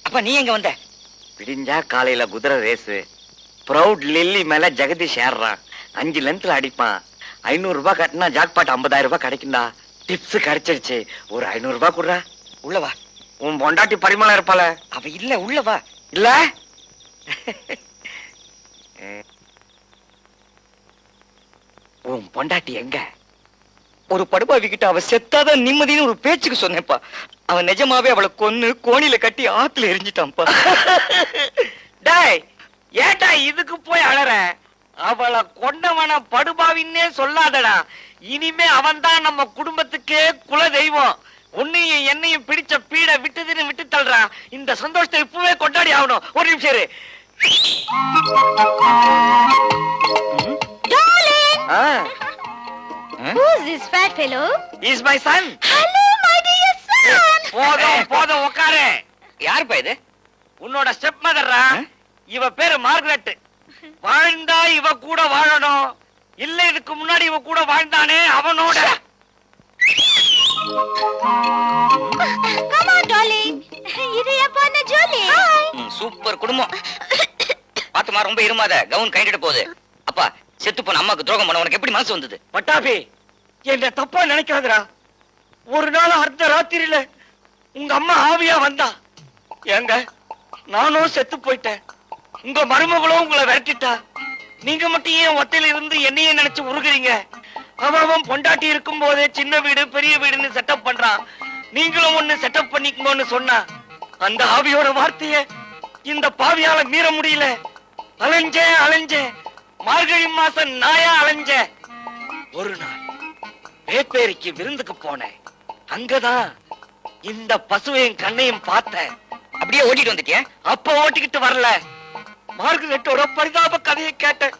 அப்ப நீ எங்க வந்த? விடிஞ்சா காலையில குதிரை ரேஸ், ப்ரௌட் லில்லி மேல ஜெகதீஷ் ஏறான், 5 லென்த்ல அடிப்பான். 500 ரூபாய் கட்டினா ஜாக்பாட் 50,000 ரூபாய் கிடைக்கும்டா. டிப்ஸ் கிடைச்சிருச்சு. ஒரு 500 ரூபாய் குடுறா. உள்ளவா. உன் பொண்டாட்டி பரிமளம் இருப்பாள? அவ இல்ல, உள்ளவா. இல்ல உன் பொண்டாட்டி எங்க? ஒரு படுபாவி கிட்ட அவ செத்தாதான் நிம்மதினு ஒரு பேச்சுக்கு சொன்னேப்பா. அவன் நிஜமாவே அவளை கொன்னு கோணில கட்டி ஆத்துல எரிஞ்சிட்டான்ப்பா. டேய், ஏட்டா இதுக்கு போய் அழற? அவளை கொண்டவன படுபாவின்னே சொல்லாதடா. இனிமே அவன் தான் நம்ம குடும்பத்துக்கே குல தெய்வம். உன்னையும் என்னையும் பிடிச்ச பீட விட்டுதுன்னு விட்டு தள்ளுறா. இந்த சந்தோஷத்தை இப்பவே கொண்டாடி ஆகணும். ஒரு நிமிஷம் இரு. Who's this fat fellow? He's my son. Hello, my dear son. போதும் உட்காரு. யாருப்பா இது? உன்னோட ஸ்டெப் மதர்ரா. இவ பேரு மார்கரெட். வாழ்ந்தா இவ கூட வாழணும். இல்ல இதுக்கு முன்னாடி இவ கூட வாழ்ந்தானே அவனோட. Come on, darling. இது எப்போன ஜோலி? சூப்பர் குடும்பம். பாத்துமா, ரொம்ப இருமாத. கவுன் கைண்டிட்டு போகுது. அப்பா, செத்து போன அம்மாக்கு துரோகம் பண்ண உனக்கு எப்படி மனசு வந்தது? பட்டாபி, என்ன தப்பா நினைக்காதடா. ஒரு நாள் அர்த்த ராத்திரியில உங்க அம்மா ஆவியா வந்தா. ஏங்க, நானும் செத்து போயிட்டேன். உங்க மருமகளும் உங்களை விரட்டிட்டா. நீங்க மட்டும் ஏன் ஒத்தையில இருந்து என்னையே நினைச்சு உருகுறீங்க? அவன் பொண்டாட்டி இருக்கும் போதே சின்ன வீடு பெரிய வீடுன்னு செட்டப் பண்றான். நீங்களும் ஒண்ணு செட்டப் பண்ணிக்கோன்னு சொன்னா அந்த ஆவியோட வார்த்தைய இந்த பாவியால மீற முடியல. அலைஞ்சேன். மார்கழி மாசம் நாயா அலைஞ்சேன். ஒரு நாள் வேப்பேரிக்கு விருந்துக்கு போனேன். அங்கதான் இந்த பசுவையும் கண்ணையும் பார்த்தேன். அப்படியே ஓட்டிட்டு வந்துட்டேன். அப்ப ஓட்டிக்கிட்டு வரல. மார்கரெட்டோட பரிதாப கதையை கேட்டேன்.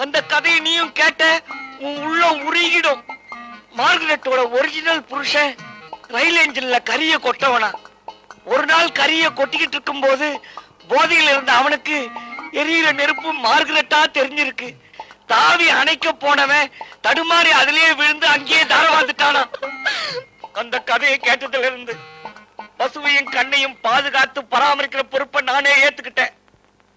அந்த கதையை நீயும் கேட்ட உன் உள்ள உருகிடும். மார்கரெட்டோட ஒரிஜினல் புருஷன் ரயில் என்ஜின்ல கரிய கொட்டவனா. ஒரு நாள் கரிய கொட்டிக்கிட்டு இருக்கும் போது போதையில் இருந்த அவனுக்கு எரியிற நெருப்பு மார்கரெட்டா தெரிஞ்சிருக்கு. தாவி அணைக்க போனவன் தடுமாறி அதிலேயே விழுந்து அங்கேயே தாரவாந்துட்டானா. அந்த கதையை கேட்டதுல இருந்து பசுவையும் கண்ணையும் பாதுகாத்து பராமரிக்கிற பொறுப்பை நானே ஏத்துக்கிட்டேன்.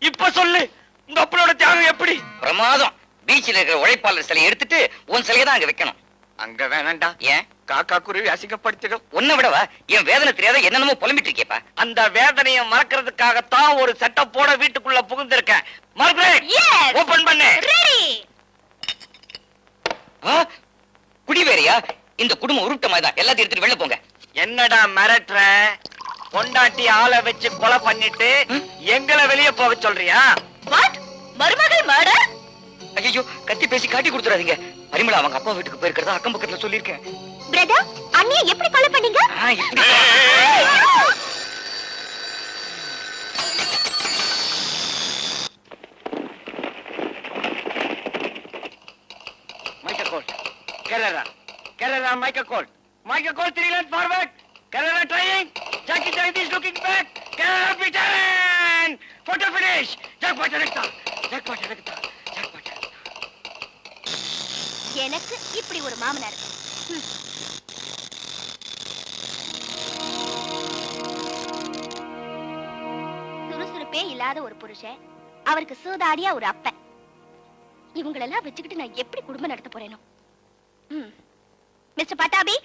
இப்ப சொல்லு, உங்க அப்பனோட தியாகம் எப்படி? பிரமாதம். பீச்சில் இருக்கிற உழைப்பாளர் சிலையை எடுத்துட்டு உன் சிலையை தான் அங்க வைக்கணும். அங்க வேணாண்டா. ஏன்? காக்கா குருவி அசிங்கப்படுத்திடும். உன்னை விடவா? என் வேதனை தெரியாத என்னென்னமோ புலம்பிட்டு இருக்கேப்பா. அந்த வேதனையை மறக்கிறதுக்காகத்தான் ஒரு செட்டப் போட வீட்டுக்குள்ள புகுந்திருக்கேன். மார்கரெட், ஓபன் பண்ணு. Ready. குடி வேறையா? இந்த குடும்பம் உருட்டமாதான். எல்லாத்தையும் எடுத்துட்டு வெளில போங்க. என்னடா மிரட்டுற? பொண்டாட்டி ஆளை வச்சு கொலை பண்ணிட்டு எங்களை வெளியே போக சொல்றியா? What? மருமகள் மர்டர்? ஐயோ, கத்தி பேசி காட்டி கொடுத்துறாதீங்க. பரிமளா அவங்க அப்பா வீட்டுக்கு போயிருக்கிறதா அக்கம் பக்கத்துல சொல்லிருக்கேன். பிரதர், அண்ணியை எப்படி கொலை பண்ணீங்க? Michael Colt, Kerala, Michael Colt, 3 length forward, Kerala trying, Jackie is looking back, Kerala beaten, photo finish, jackpot. எனக்கு இப்படி ஒரு மாமனார். சுறுசுறுப்பே இல்லாத ஒரு புருஷன், அவருக்கு சூதாடியா ஒரு அப்பன். இவங்களெல்லாம் வச்சுக்கிட்டு நான் எப்படி குடும்பம் நடத்த போறேனோ. மிஸ்டர் பட்டாபி,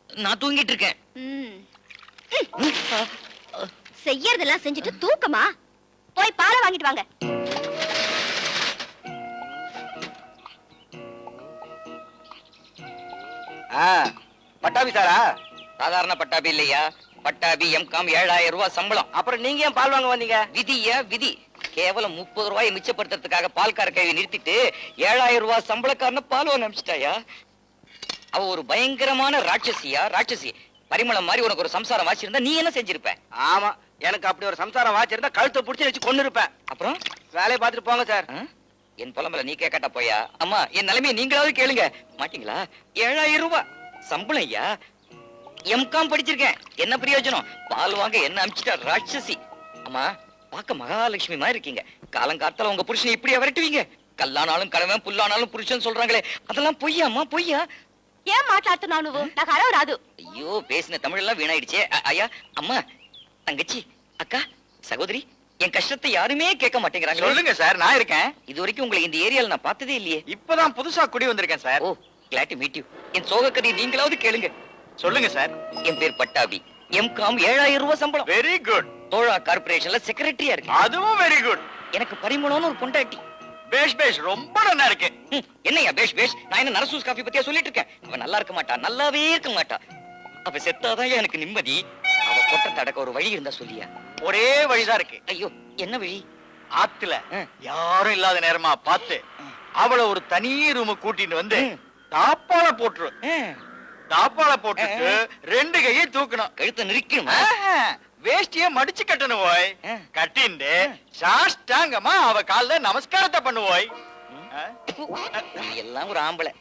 நான் தூங்கிட்டு இருக்கேன். செய்யறதெல்லாம் செஞ்சுட்டு தூக்கமா? போய் பாலை வாங்கிட்டு வாங்க. பட்டாபி சாரா? சாதாரண பட்டாபி இல்லையா, பட்டாபி எம்காம் 7000 ரூபாய் சம்பளம். அப்புறம் நீங்க ஏன் பால் வாங்க வந்தீங்க? விதி. கேவலம் 30 ரூபாயை மிச்சப்படுத்துறதுக்காக பால்கார கையை நிறுத்திட்டு 7000 ரூபாய் சம்பளக்காரன பால் வாங்க அனுப்பிச்சிட்டாயா? அவ ஒரு பயங்கரமான ராட்சசி. பரிமளம் மாதிரி உனக்கு ஒரு சம்சாரம் வாச்சிருந்தா நீ என்ன செஞ்சிருப்ப? ஆமா, எனக்கு அப்படி ஒரு சம்சாரம் வாச்சிருந்தா கழுத்தை புடிச்சு வச்சு கொண்டு இருப்பேன். அப்புறம் வேலையை பார்த்துட்டு போங்க சார். என் புலம்பல நீ கேட்டா போயா? அம்மா, என் நிலைமையை நீங்களாவது கேளுங்க மாட்டீங்களா? 7000 ரூபாய் சம்பளம் ஐயா. எம்காம் படிச்சிருக்கேன், என்ன பிரயோஜனம்? பால் வாங்க என்ன அனுப்பிச்சிட்டா ராட்சசி. அம்மா, பார்க்க மகாலட்சுமி மாதிரி இருக்கீங்க. காலங்காலத்துல உங்க புருஷனை இப்படியா விரட்டுவீங்க? கல்லானாலும் கணவன் புல்லானாலும் புருஷன் சொல்றாங்களே அதெல்லாம் பொய்யாமா பொய்யா? ఏం మాట్లాడుతున్నావు నువ్వు నాకు అరవ రాదు ஐயோ பேசின தமிழ் எல்லாம் வீணாயிடுச்சே. ஐயா, அம்மா, தங்கச்சி, அக்கா, சகோதரி, என் கஷ்டத்தை யாருமே கேட்க மாட்டேங்கிறாங்க. சொல்லுங்க சார், நான் இருக்கேன். இது வரைக்கும் உங்களை இந்த ஏரியால நான் பார்த்ததே இல்லையே. இப்பதான் புதுசா குடி வந்திருக்கேன் sir. Oh, glad to meet you. என் சோக கதையை நீங்களாவது கேளுங்க. சொல்லுங்க சார். என் பேர் பட்டாபி. எம்காம் 7000 ரூபாய் சம்பளம். Very good. தோழா கார்பரேஷன்ல செக்ரட்டரியா இருக்கு. அதுவும் வெரி குட். எனக்கு பரிமளம்னு ஒரு பொண்டாட்டி. பேஷ் பேஷ், ரொம்ப நல்லா இருக்கு. என்னையா பேஷ் பேஷ்? நான் என்ன நரசூஸ் காஃபி பத்தியா சொல்லிட்டு இருக்கேன்? அவ நல்லா இருக்க மாட்டா, நல்லாவே இருக்க மாட்டா. அவ செத்தாதான் எனக்கு நிம்மதி. அவ கொட்ட தடக்க ஒரு வழி இருந்தா சொல்லியா? ஒரே வழிதான் இருக்கு. ஐயோ, என்ன வழி? ஆத்துல யாரும் இல்லாத நேரமா பார்த்து அவளை ஒரு தனி ரூம் கூட்டிட்டு வந்து தாப்பால போட்டுரு. தாப்பால போட்டுட்டு 2 கையை தூக்கணும். கழுத்தை நெரிக்கணுமா? வேஷ்டிய மடிச்சு கட்டணும் ஓய். கட்டிண்டு சாஷ்டாங்கமா அவ கால்ல நமஸ்காரத்தை பண்ணுவோய். நீ எல்லாம் ஒரு ஆம்பளை.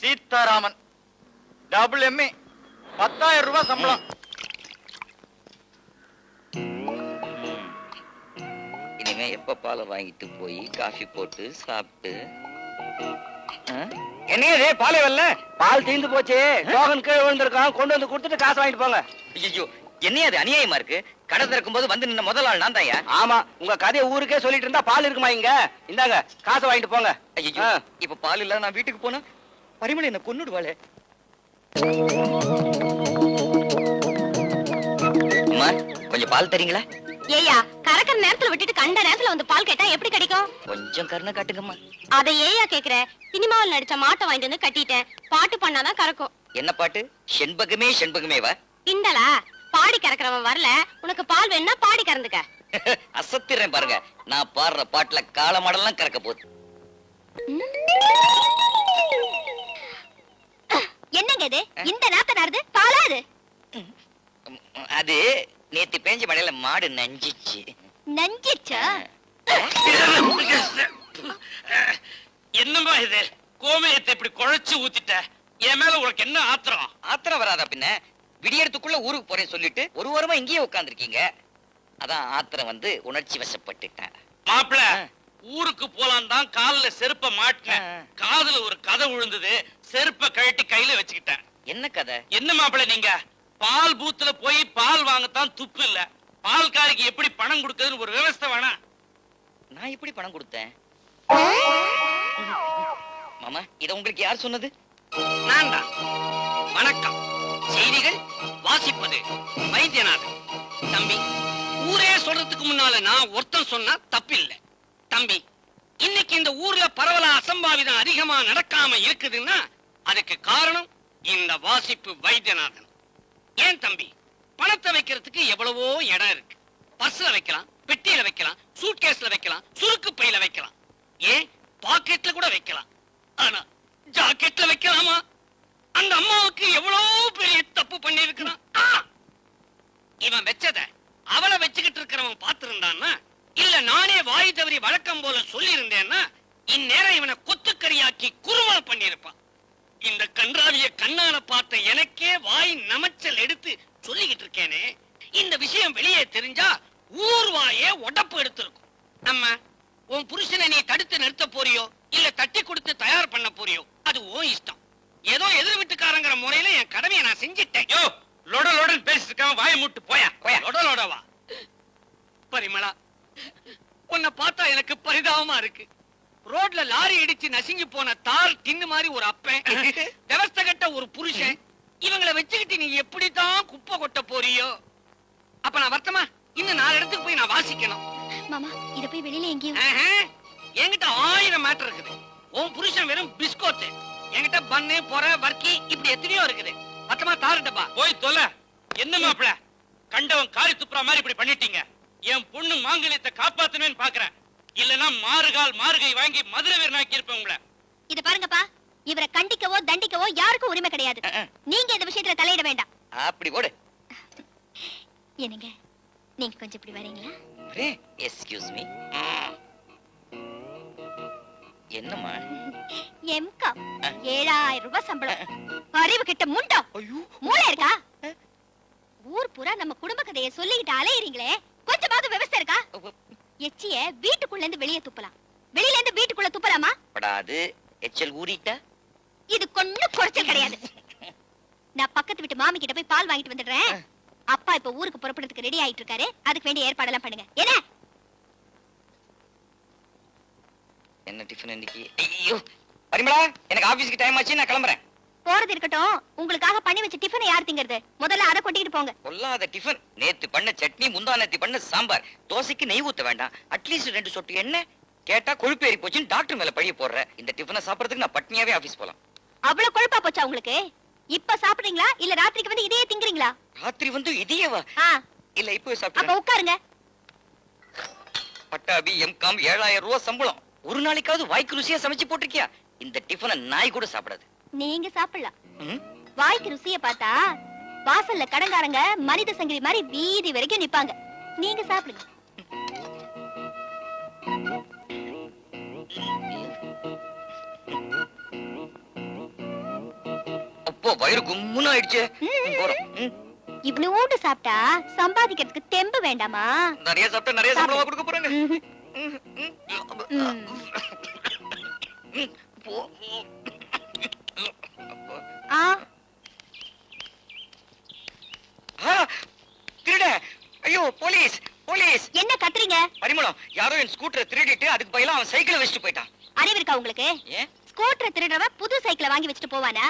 சீதாராமன், டபுள் எம்ஏ, 10,000 ரூபாய் சம்பளம். இனிமே எப்ப பாலை வாங்கிட்டு போய் காஃபி போட்டு சாப்பிட்டு. என்னையே பாலை வரல, பால் தீர்ந்து போச்சு. டோகன் கீழே விழுந்திருக்கான், கொண்டு வந்து கொடுத்துட்டு காசு வாங்கிட்டு போங்க. ஐயோ, என்னைய அது அநியாயமா இருக்கு. கடை திறக்கும் போது வந்து நின்ன முதல் ஆள் நான் தான்யா. ஆமா, உங்க கதையை ஊருக்கே சொல்லிட்டு இருந்தா பால் இருக்குமா இங்க? இந்தாங்க காசை வாங்கிட்டு போங்க. ஐயோ, இப்ப பால் இல்ல நான் வீட்டுக்கு போனா பரிமளம் என்ன கொன்னுடுவாளே. அம்மா, கொஞ்சம் பால் தரீங்களா? ஏயா கறக்கிற நேரத்துல விட்டுட்டு கண்ட நேரத்துல வந்து பால் கேட்டா எப்படி கிடைக்கும்? கொஞ்சம் கருணை காட்டுங்கம்மா. அதை ஏயா கேக்குற? சினிமாவில் நடிச்ச மாட்டை வாங்கிட்டு வந்து கட்டிட்டேன். பாட்டு பண்ணாதான் கறக்கும். என்ன பாட்டு? செண்பகமே செண்பகமேவா? கிண்டலா? பாடி கறக்கிறவன் வரல, உனக்கு பால் வேணும்னா பாடி கறந்துக்க. அசத்திறேன் பாருங்க. நான் பாடுற பாட்டுல காலமாடெல்லாம் கறக்க போகுது. என்னங்க இது? இந்த நேரத்தை நடந்து பாலாது? அது நேத்து பேஞ்ச மழையில மாடு நஞ்சிச்சு. நஞ்சிச்சா? என்னமா இது? கோமயத்தை இப்படி குழைச்சு ஊத்திட்ட. என் மேல உனக்கு என்ன ஆத்திரம்? ஆத்திரம் வராதா பின்ன? விடியறதுக்குள்ள ஊருக்கு போறேன்னு சொல்லிட்டு ஒரு வாரமா இங்கேயே உட்கார்ந்துருக்கீங்க. அதான் ஆத்திரம் வந்து உணர்ச்சி வசப்பட்டுட்டேன். மாப்பிள, ஊருக்கு போலாம் தான் கால்ல செருப்ப மாட்டினேன். காதுல ஒரு கதை விழுந்தது, செருப்ப கழட்டி கையில வச்சுக்கிட்டேன். என்ன கதை? என்ன மாப்பிள நீங்க? பால் பூத்துல போய் பால் வாங்கத்தான் துப்பு இல்ல. பால்காரிக்கு எப்படி பணம் கொடுக்குதுன்னு ஒரு விவஸ்தை வேணா? நான் எப்படி பணம் கொடுத்தேன்? மாமா, இத உங்களுக்கு யார் சொன்னது? நான் தான். வணக்கம். செய்திகள் வாசிப்பது வைத்தியநாதன். தம்பி, ஊரே சொல்றதுக்கு முன்னால நான் ஒருத்தன் சொன்னா தப்பில்லை. தம்பி, இன்னைக்கு இந்த ஊர்ல பரவலா அசம்பாவிதம் அதிகமா நடக்காம இருக்குதுன்னா அதுக்கு காரணம் இந்த வாசிப்பு வைத்தியநாதன். ஏன் தம்பி, பணத்தை வைக்கிறதுக்கு எவ்வளவோ இடம் இருக்கு. பர்ஸ்ல வைக்கலாம், பெட்டியில வைக்கலாம், சூட்கேஸ்ல வைக்கலாம், சுருக்கு பையில வைக்கலாம், ஏன் பாக்கெட்ல கூட வைக்கலாம். ஆனா ஜாக்கெட்ல வைக்கலாமா? அந்த அம்மாவுக்கு எவ்வளவு பெரிய தப்பு பண்ணி இருக்கிறான். இவன் வச்சத அவளை வச்சுக்கிட்டு இருக்கிறவன் பார்த்திருந்தான்னா, இல்ல நானே வாய் தவறி வழக்கம் போல சொல்லி இருந்தேன்னா இந்நேரம் இவனை கொத்துக்கறியாக்கி குறுவலை பண்ணிருப்பான். இந்த கன்றாவிய கண்ணால பார்த்த எனக்கே வாய் நமச்சல் எடுத்து சொல்லிக்கிட்டு இருக்கேனே. இந்த விஷயம் வெளியே தெரிஞ்சா ஊர் வாயே உடப்பு எடுத்திருக்கும். அம்மா, உன் புருஷனை நீ தடுத்து நிறுத்த போறியோ இல்ல தட்டி கொடுத்து தயார் பண்ண போறியோ அது உன் இஷ்டம். ஏதோ எதிர் வீட்டுக்காரங்கிற முறையில என் கடமையை நான் செஞ்சிட்டேன். யோ, லொட லொடன் பேசிட்டு இருக்காம வாயை மூட்டு போயா. லொட லொடவா? பரிமளா, உன்னை பார்த்தா எனக்கு பரிதாபமா இருக்கு. ரோட்ல லாரி இடிச்சு நசுங்கி போன தார் தின்னு மாதிரி ஒரு அப்பன், விவஸ்தை கட்ட ஒரு புருஷன், இவங்களை வச்சுக்கிட்டு நீ எப்படித்தான் குப்பை கொட்ட போறியோ? அப்ப நான் வருத்தமா இன்னும் 4 இடத்துக்கு போய் நான் வாசிக்கணும். மாமா, இத போய் வெளியில எங்கேயும். என்கிட்ட 1000 மேட்டர் இருக்குது. உன் புருஷன் வெறும் பிஸ்கோத்து, என்கிட்ட பன்னு பொற வர்க்கி இப்படி எத்தனையோ இருக்குது. மொத்தமா தாருட்டப்பா போய் தொலை. என்ன மாப்பிள, கண்டவன் காரி துப்புற மாதிரி இப்படி பண்ணிட்டீங்க. என் பொண்ணு மாங்கல்யத்தை காப்பாத்தணும்னு பாக்குறேன். இல்லனா மாறுகால் மாறுகை வாங்கி மதுரை வீரனாக்கி இருப்பேன் உங்களை. இத பாருங்கப்பா, இவரை கண்டிக்கவோ தண்டிக்கவோ யாருக்கும் உரிமை கிடையாது. நீங்க இந்த விஷயத்துல தலையிட வேண்டாம். அப்படி போடு. என்னங்க, நீங்க கொஞ்சம் இப்படி வரீங்களா? Excuse me. என்னம்மா? எம்காம் 7000 ரூபாய் சம்பளம். அறிவு கிட்ட முண்டம். மூளை இருக்கா? ஊர் பூரா நம்ம குடும்ப கதையை சொல்லிக்கிட்டு அலையறீங்களே, கொஞ்சமாவது விவசாயம் இருக்கா? எச்சிய வீட்டுக்குள்ள இருந்து வெளியே துப்பலாம், வெளியில இருந்து வீட்டுக்குள்ள துப்புறாமா? படாது எச்சல் ஊறிட்டா இது கொஞ்சம் குறைச்சல் கிடையாது. நான் பக்கத்து வீட்டு மாமி கிட்ட போய் பால் வாங்கிட்டு வந்துடுறேன். அப்பா இப்ப ஊருக்கு புறப்படுறதுக்கு ரெடி ஆயிட்டு இருக்காரு. அதுக்கு வேண்டிய ஏற்பாடெல்லாம் பண்ணுங்க. என்ன? என்ன டிஃபன் இன்னைக்கு? ஐயோ பரிமளா, எனக்கு ஆபீஸ்க்கு டைம் ஆச்சு, நான் கிளம்புறேன். போறது இருக்கட்டும், உங்களுக்காக பண்ணி வச்ச டிஃபனை யார் திங்கிறது? முதல்ல அதை கொட்டிட்டு போங்க. கொல்லாத டிஃபன். நேத்து பண்ண சட்னி, முந்தா நேத்து பண்ண சாம்பார். தோசைக்கு நெய் ஊத்த வேண்டாம், அட்லீஸ்ட் 2 சொட்டு எண்ணெய். கேட்டா கொழுப்பு ஏறி போச்சுன்னு டாக்டர் மேல பழிய போடுற. இந்த டிஃபனை சாப்பிடறதுக்கு நான் பட்னியாவே ஆபீஸ் போலாம். அவ்வளவு கொழுப்பா போச்சா உங்களுக்கு? இப்ப சாப்பிடுறீங்களா இல்ல ராத்திரிக்கு வந்து இதையே திங்குறீங்களா? ராத்திரி வந்து இதையேவா? இல்ல இப்போ அப்ப சாப்பிட்டு. உட்காருங்க. பட்டாபி எம்காம் 7000 ரூபாய் சம்பளம். ஒரு நாளைக்காவது வாய்க்கு ருசியா சமைச்சு போட்டிருக்கியா? இந்த டிஃபனை நாய் கூட சாப்பிடாது. நீங்க சாப்பிடலாம். ம்? வாய்க்கு ருசிய பார்த்தா வாசல்ல கடங்காரங்க மனித சங்கிலி மாதிரி வீதி வரைக்கும் நிப்பாங்க. நீங்க சாப்பிடுங்க. அப்போ வயிறு கும்முன்னு ஆயிடுச்சு. போறோம். இவ்வளவு சாப்பிட்டா சம்பாதிக்கிறதுக்கு தெம்பு வேண்டாமா? நிறைய சாப்பிட்டா நிறைய சம்பளமா கொடுக்க போறாங்க. போ. ஆ, திருட! ஐயோ போலீஸ் போலீஸ்! என்ன கத்துறீங்க? பரிமளம், யாரோ என் ஸ்கூட்டரை திருடிட்டு அதுக்கு பதிலா அவன் சைக்கிளை வச்சுட்டு போயிட்டான். அறிவு இருக்கா உங்களுக்கு? ஏன்? ஸ்கூட்டரை திருடுறவன் புது சைக்கிளை வாங்கி வச்சுட்டு போவானா?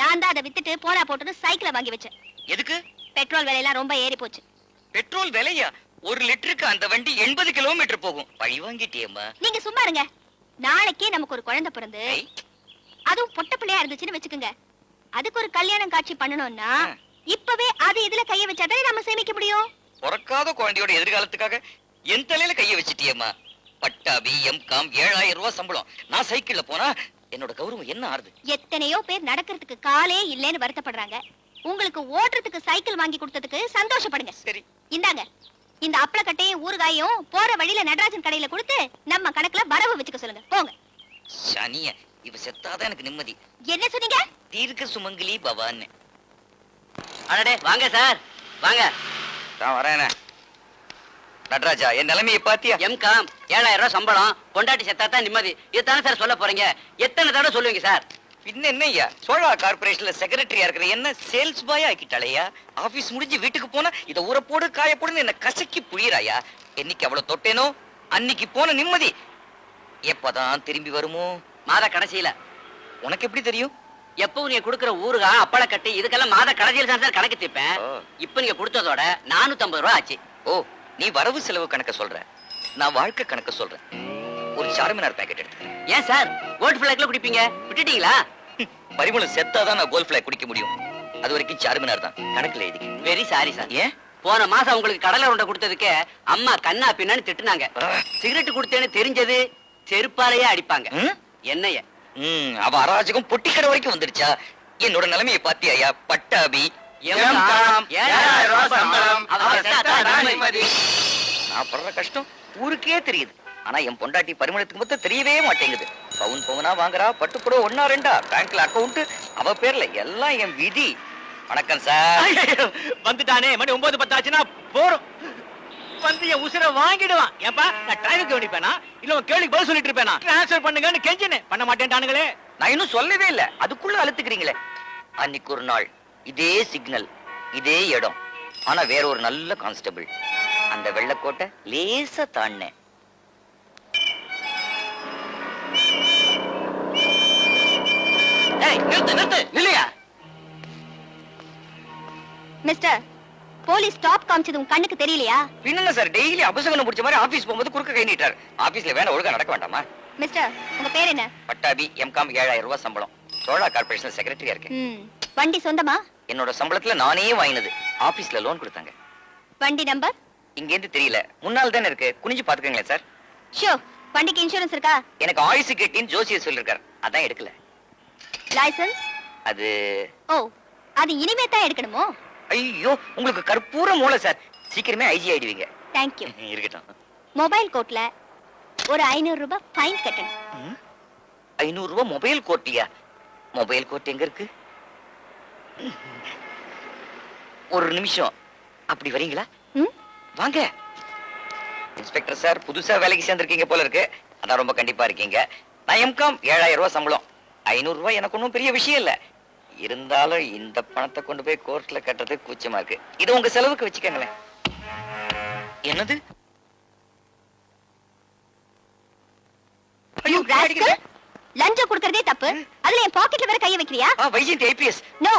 நான் தான் அதை வித்துட்டு போனா போட்டு சைக்கிளை வாங்கி வச்சேன். எதுக்கு? பெட்ரோல் விலையெல்லாம் ரொம்ப ஏறி போச்சு. பெட்ரோல் விலையா? 1 லிட்டருக்கு அந்த வண்டி 80 கிலோமீட்டர் போகும். பழி வாங்கிட்டியம்மா. நீங்க சும்மா இருங்க. நாளைக்கே நமக்கு ஒரு குழந்தை பிறந்து, ஐ, அதுவும் பொட்ட பிள்ளையா இருந்துச்சுன்னு வச்சுக்கோங்க, அதுக்கு ஒரு கல்யாணம் காட்சி பண்ணணும்னா இப்பவே அது இதுல கைய வச்சாதானே நம்ம சேமிக்க முடியும். பிறக்காத குழந்தையோட எதிர்காலத்துக்காக என் தலையில கைய வச்சிட்டியம்மா. பட்டாபி எம்காம் 7000 ரூபாய் சம்பளம். நான் சைக்கிள்ல போனா என்னோட கௌரவம் என்ன ஆறுது? எத்தனையோ பேர் நடக்கிறதுக்கு காலே இல்லைன்னு வருத்தப்படுறாங்க. உங்களுக்கு ஓட்டுறதுக்கு சைக்கிள் வாங்கி கொடுத்ததுக்கு சந்தோஷப்படுங்க. சரி. இந்தாங்க, இந்த அப்பளக்கட்டையும் ஊறுகாயும் போற வழியில நடராஜன் கடையில கொடுத்து நம்ம கணக்குல வரவு வச்சுக்க சொல்லுங்க. போங்க. சனிய, இவ செத்தாதான் எனக்கு நிம்மதி. என்ன சொன்னீங்க? தீர்க்க சுமங்கலி பவான்னு. அடடே வாங்க சார், வாங்க. நான் வரேனே. நடராஜா, என் நிலைமையை பாத்தியா? எம்காம் 7000 ரூபாய் சம்பளம், பொண்டாட்டி செத்தாதான் நிம்மதி. இதுதானே சார் சொல்ல போறீங்க? எத்தனை தடவை சொல்லுவீங்க சார்? பின்ன என்னய்யா, சோழா கார்பரேஷன்ல செக்ரட்டரியா இருக்கிற என்ன சேல்ஸ் பாயா ஆக்கிட்டாளையா? ஆபீஸ் முடிஞ்சு வீட்டுக்கு போனா இத ஊறப்போடு காயப்போடுன்னு என்ன கசக்கி புழியறாயா? என்னைக்கு அவ்வளவு தொட்டேனோ அன்னைக்கு போன நிம்மதி எப்பதான் திரும்பி வருமோ? மாத கடைசியில. உனக்கு எப்படி தெரியும்? எப்பவும் நீங்க கொடுக்கிற ஊறுகாய் அப்பளக்கட்டு இதுக்கெல்லாம் மாத கடைசியில தான் சார் கணக்கு தீப்பேன். ஓ. இப்ப நீங்க கொடுத்ததோட 450 ரூபாய் ஆச்சு. ஓ, நீ வரவு செலவு கணக்க சொல்ற, நான் வாழ்க்கை கணக்க சொல்றேன். ஒரு சார்மினார் பாக்கெட் எடுத்துக்கிறேன். ஏன் சார் கோல்ட் ஃபிளாக்ல குடிப்பீங்க, விட்டுட்டீங்களா? பரிமளம் செத்தாதான் நான் கோல்ட் ஃபிளாக் குடிக்க முடியும். அது வரைக்கும் சார்மினார் தான் கணக்குல எழுதி. Very sorry sir. ஏன்? போன மாசம் உங்களுக்கு கடலை உருண்டை கொடுத்ததுக்கு அம்மா கண்ணா பின்னான்னு திட்டுனாங்க. சிகரெட் கொடுத்தேன்னு தெரிஞ்சது செருப்பாலேயே அடிப்பாங்க. ம்? என்னைய அவ அராஜகம் பொட்டிக்கடை வரைக்கும் வந்துருச்சா? என்னோட நிலைமையை பாத்தியாயா? பட்டாபி எம்காம் 7000 ரூபாய் சம்பளம், அவ செத்தாதான் நிம்மதி. நான் படுற கஷ்டம் ஊருக்கே தெரியுது. ஆனா என் பொண்டாட்டி பரிமளத்துக்கு மொத்தம் தெரியவே மாட்டேங்குது. பவுன் பவுனா வாங்குறா, பட்டுப்புடவை 1 2 பேங்க்ல அக்கவுண்ட் அவ பேர்ல, எல்லாம் என் விதி. வணக்கம் சார். வந்துட்டானே, மணி 9 10 ஆச்சுன்னா போறோம். வந்து என் உசுரை வாங்கிடுவான். ஏப்பா நான் ட்ரைனுக்கு கவனிப்பேனா இல்ல உன் கேள்விக்கு பதில் சொல்லிட்டு இருப்பேனா? ட்ரான்ஸ்ஃபர் பண்ணுங்கன்னு கெஞ்சினே, பண்ண மாட்டேன்டானுங்களே. நான் இன்னும் சொல்லவே இல்ல, அதுக்குள்ள அழுத்துக்கிறீங்களே. அன்னைக்கு ஒரு நாள் இதே சிக்னல், இதே இடம், ஆனா வேற ஒரு நல்ல கான்ஸ்டபிள். அந்த வெள்ளக்கோட்டை லேசா தாண்டினேன். ஏய் நிறுத்து நிறுத்து நில்லையா? மிஸ்டர், போலீஸ் ஸ்டாப் காமிச்சது உங்க கண்ணுக்கு தெரியலையா? பின்ன சார், டெய்லி அபசகனம் பிடிச்ச மாதிரி ஆபீஸ் போகும்போது குறுக்க கை நீட்டார். ஆபீஸ்ல வேணா ஒழுங்கா நடக்க வேண்டாமா? மிஸ்டர், உங்க பேர் என்ன? பட்டாபி எம்காம் 7000 ரூபாய் சம்பளம். சோழா கார்பரேஷன்ல செக்ரட்டரியா இருக்கேன். வண்டி சொந்தமா? என்னோட சம்பளத்துல நானே வாங்கினது. ஆபீஸ்ல லோன் கொடுத்தாங்க. வண்டி நம்பர்? இங்க இருந்து தெரியல, முன்னால தானே இருக்கு. குனிஞ்சு பாத்துக்கங்களேன் சார். ஷோ, வண்டிக்கு இன்சூரன்ஸ் இருக்கா? எனக்கு ஆயுசு கட்டின்னு ஜோசியர் சொல்லிருக்காரு, அதான் எடுக்கல. லைசென்ஸ்? அது ஓ, அது இனிமே தான் எடுக்கணுமோ? ஐயோ, உங்களுக்கு கற்பூர மூளை சார். சீக்கிரமே ஐஜி ஆயிடுவீங்க. தேங்க்யூ. இருக்கட்டும். மொபைல் கோர்ட்ல ஒரு 500 ரூபாய் ஃபைன் கட்டணும். 500 ரூபாய் மொபைல் கோர்ட்டியா? மொபைல் கோர்ட் எங்க இருக்கு? ஒரு நிமிஷம், அப்படி வரீங்களா? ம்? வாங்க. இன்ஸ்பெக்டர் சார், புதுசா வேலைக்கு சேர்ந்திருக்கீங்க போல இருக்கு. அதான் ரொம்ப கண்டிப்பா இருக்கீங்க. நான் எம்காம் 7000 ரூபாய் சம்பளம். 500 ரூபாய் எனக்கு ஒன்றும் பெரிய விஷயம் இல்ல. இருந்தாலும் இந்த பணத்தை கொண்டு போய் கோர்ட்ல கட்டுறது கூச்சமா இருக்கு. இது உங்க செலவுக்கு வச்சுக்கங்களேன். என்னது? ஐயோ, ராஸ்கல், லஞ்சம் கொடுக்கறதே தப்பு. அதுல என் பாக்கெட்ல வேற கைய வைக்கிறியா? வைஜெயந்தி ஐபிஎஸ். நோ.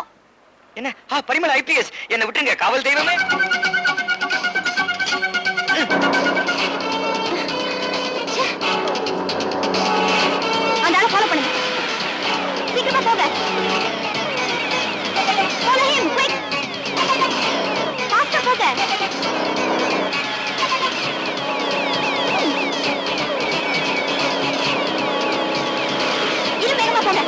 என்ன? பரிமள ஐபிஎஸ். என்ன விட்டுங்க, காவல் தெய்வமே. அந்த ஆளை ஃபாலோ பண்ணுங்க. சீக்கிரமா போங்க. Follow him, quick. Faster போங்க. இன்னும் வேகமா போங்க.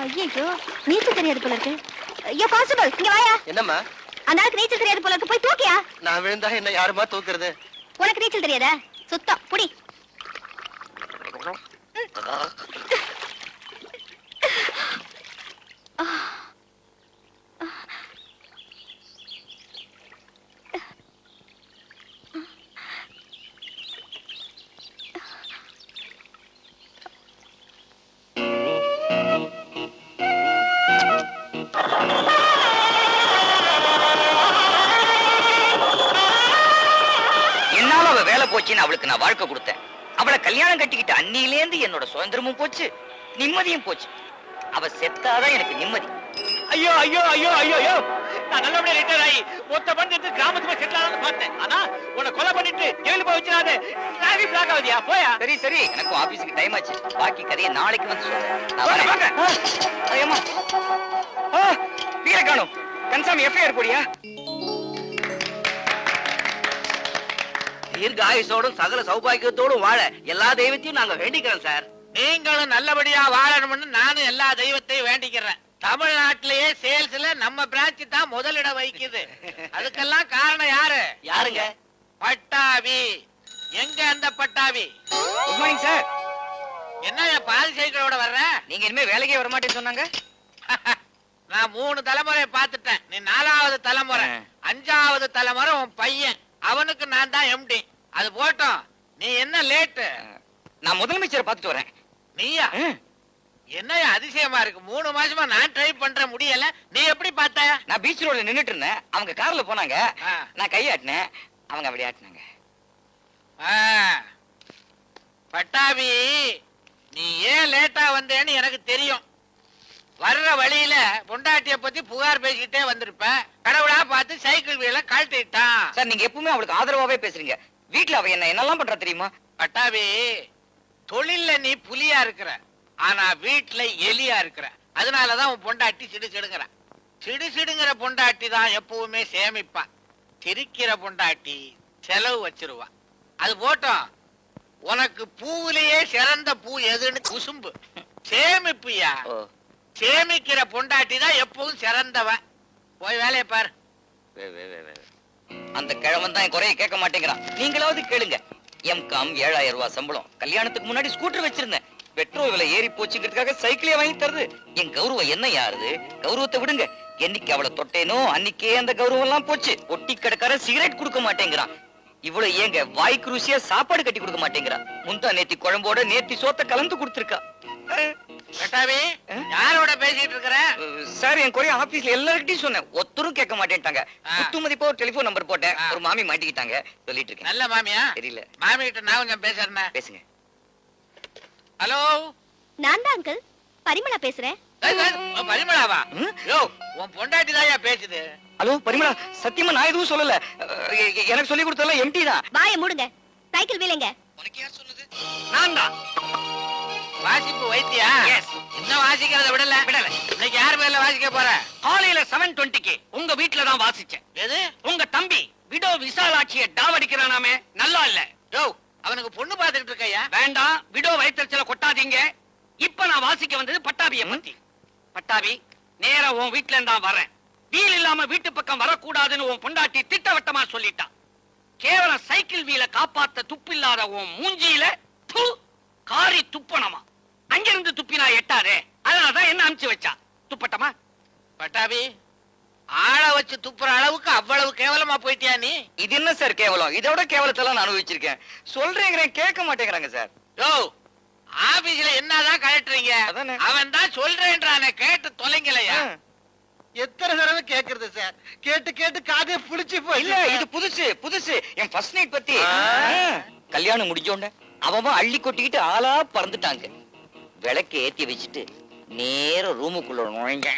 ஐயோ, நீச்சல் தெரியாது போல இருக்கு. ஐயோ கான்ஸ்டபிள், இங்க வாயா. என்னம்மா? அந்த ஆளுக்கு நீச்சல் தெரியாது போல இருக்கு. போய் தூக்கியா. நான் விழுந்தா என்ன யாருமா தூக்குறது? உனக்கு நீச்சல் தெரியாதா? சுத்தம் புடி. என்னால அவ வேலை போச்சுன்னு அவளுக்கு நான் வாழ்க்கை கொடுத்தேன். அவளை கல்யாணம் கட்டிக்கிட்ட அன்னியிலேந்து என்னோட சுதந்திரமும் போச்சு, நிம்மதியும் போச்சு. அவ செத்தாதான் எனக்கு நிம்மதி. ஐயோ ஐயோ ஐயோ ஐயோ ஐயோ, நான் நல்லபடியா ரிட்டையர் ஆகி மொத்த பண்ணிட்டு கிராமத்துக்கு போய் செட்டில் ஆகணும்னு பார்த்தேன். ஆனா உன்னை கொலை பண்ணிட்டு ஜெயிலுக்கு போய் வச்சிடாதே. Traffic black ஆகுதியா? போயா. சரி சரி, எனக்கும் ஆபீஸுக்கு டைம் ஆச்சு. பாக்கி கதையை நாளைக்கு வந்து சொல்றேன். நான் வரேன். ஐயம்மா, வீர காணோம். கன்சாமி எஃப்ஐஆர் போடியா? தீர்க்க ஆயுசோடும் சகல சௌபாகியத்தோடும் வாழ எல்லா தெய்வத்தையும் நாங்க வேண்டிக்கிறோம் சார். நீங்களும் நல்லபடியா வாழணும்னு நானும் எல்லா தெய்வத்தையும் வேண்டிக்கிறேன். தமிழ்நாட்டிலேயே சேல்ஸ்ல நம்ம பிரான்ச் தான் முதலிடம் வகிக்குது. அதுக்கெல்லாம் காரணம் யாரு? யாருங்க? பட்டாபி. எங்க அந்த பட்டாபி? Good morning sir. என்ன பாதி சைக்கிளோட வர்ற? நீங்க இனிமே வேலைக்கே வர மாட்டேன்னு சொன்னாங்க. நான் 3 தலைமுறை பார்த்துட்டேன். நீ 4வது தலைமுறை. 5வது தலைமுறை உன் பையன். அவனுக்கு நான் தான் எம்டி. அது போட்டோம். நீ என்ன லேட்டு? நான் முதலமைச்சரை பார்த்துட்டு வரேன். நீயா? என்ன அதிசயமா இருக்கு. 3 மாசமா நான் ட்ரை பண்ற முடியல. நீ எப்படி பார்த்த? நான் பீச் ரோட்ல நின்னுட்டு இருந்தேன். அவங்க கார்ல போனாங்க. நான் கையாட்டினேன், அவங்க அப்படி ஆட்டினாங்க. பட்டாபி, நீ ஏன் லேட்டா வந்தேன்னு எனக்கு தெரியும். வர்ற வழியில பொண்டாட்டிய பத்தி புகார் பேசிக்கிட்டே வந்திருப்ப. கடவுளா பார்த்து சைக்கிள் வீல கழட்டிட்டான். சார், நீங்க எப்பவுமே அவளுக்கு ஆதரவாவே பேசுறீங்க. வீட்டுல அவ என்னெல்லாம் பண்றா தெரியுமா? பட்டாபி, தொழில்ல நீ புலியா இருக்கிற, ஆனா வீட்டுல எலியா இருக்கிற. அதனாலதான் உன் பொண்டாட்டி சிடுசிடுங்கிற. சிடுசிடுங்கிற பொண்டாட்டி தான் எப்பவுமே சேமிப்பா. சிரிக்கிற பொண்டாட்டி செலவு வச்சிருவா. அது போட்டோம். உனக்கு பூவிலேயே சிறந்த பூ எதுன்னு குசும்பு. சேமிப்பியா. சேமிக்கிற பொண்டாட்டி தான் எப்பவும் சிறந்தவன். போய் வேலையை பாரு. அந்த கிழவன் தான் குறைய கேட்க மாட்டேங்கிறான். நீங்களாவது கேளுங்க. எம்காம் 7000 ரூபாய் சம்பளம். கல்யாணத்துக்கு முன்னாடி ஸ்கூட்டர் வச்சிருந்தேன். பெட்ரோல் விலை ஏறி போச்சுங்கிறதுக்காக சைக்கிளே வாங்கி தருது. என் கௌரவம் என்ன யாருது? கௌரவத்தை விடுங்க. என்னைக்கு அவளை தொட்டேனோ அன்னைக்கே அந்த கௌரவம் எல்லாம் போச்சு. ஒட்டி கடைக்கார சிகரெட் கொடுக்க மாட்டேங்கிறான். இவ்வளவு ஏங்க வாய்க்கு ருசியா சாப்பாடு கட்டி கொடுக்க மாட்டேங்கிறான். முந்தா நேத்தி குழம்போட நேத்தி சோத்த கலந்து கொடுத்திருக்கா. பட்டாபி, யாரோட பேசிட்டு இருக்கிற? சார், என் குறைய ஆபீஸ்ல எல்லார்கிட்டயும் சொன்னேன். ஒருத்தரும் கேட்க மாட்டேன்ட்டாங்க. குத்து மதிப்பா ஒரு டெலிபோன் நம்பர் போட்டேன். ஒரு மாமி மாட்டிக்கிட்டாங்க. சொல்லிட்டு இருக்கேன். நல்ல மாமியா? தெரியல. மாமி கிட்ட நான் கொஞ்சம் பேசுறேன். பேசுங்க. ஹலோ, நான் தான் அங்கிள் பரிமளா பேசுறேன். பரிமளாவா? யோ, உன் பொண்டாட்டி தாயா பேசுது. ஹலோ பரிமளா, சத்தியமா நான் எதுவும் சொல்லல. எனக்கு சொல்லி கொடுத்ததெல்லாம் எம்டி தான். வாயை மூடுங்க. சைக்கிள் வீலுங்க. உனக்கு யார் சொன்னது? நான் தான். வாசிப்பு வைத்தியா? இன்னும் வாசிக்கிறத விடல. இன்னைக்கு யார் பேர்ல வாசிக்க போற? காலையில 7:20க்கு உங்க வீட்டுல தான் வாசிச்சேன். எது? உங்க தம்பி விடோ விசாலாட்சிய டாவடிக்கிறானாமே, நல்லா இல்ல. யோ, அவனுக்கு பொண்ணு பாத்துக்கிட்டு இருக்கையா. வேண்டாம், விடோ வயிற்றுல கொட்டாதீங்க. இப்ப நான் வாசிக்க வந்தது பட்டாபிய பத்தி. பட்டாபி, நேரா உன் வீட்டுல இருந்தா வரேன். வீல் இல்லாம வீட்டு பக்கம் வரக்கூடாதுன்னு உன் பொண்டாட்டி திட்டவட்டமா சொல்லிட்டான். கேவலம் சைக்கிள் வீல காப்பாத்த துப்பில்லாத உன் மூஞ்சியில காரி துப்பணமா. அங்கிருந்து துப்பினா எட்டாதே, அதனாலதான் என்ன அனுப்பிச்சு வச்சா. துப்பட்டமா? பட்டாபி, ஆள வச்சு துப்புற அளவுக்கு அவ்வளவு கேவலமா போயிட்டியா நீ? இது என்ன சார் கேவலம்? இதோட கேவலத்தெல்லாம் நான் அனுபவிச்சிருக்கேன். சொல்றேங்கிறேன், கேட்க மாட்டேங்கிறாங்க சார். யோ, ஆபீஸ்ல என்னதான் கலட்டுறீங்க? அதானே. அவன் தான் சொல்றேன்றானே, கேட்டு தொலைங்களையா? எத்தனை தடவை கேக்குறது சார்? கேட்டு கேட்டு காதே புளிச்சு போய். இல்ல, இது புதுசு புதுசு. என் ஃபர்ஸ்ட் நைட் பத்தி. கல்யாணம் முடிஞ்சோண்ட அவன் அள்ளி கொட்டிக்கிட்டு ஆளா பறந்துட்டாங்க. விளக்கு ஏத்தி வச்சுட்டு நேர ரூமுக்குள்ள நுழைஞ்சேன்.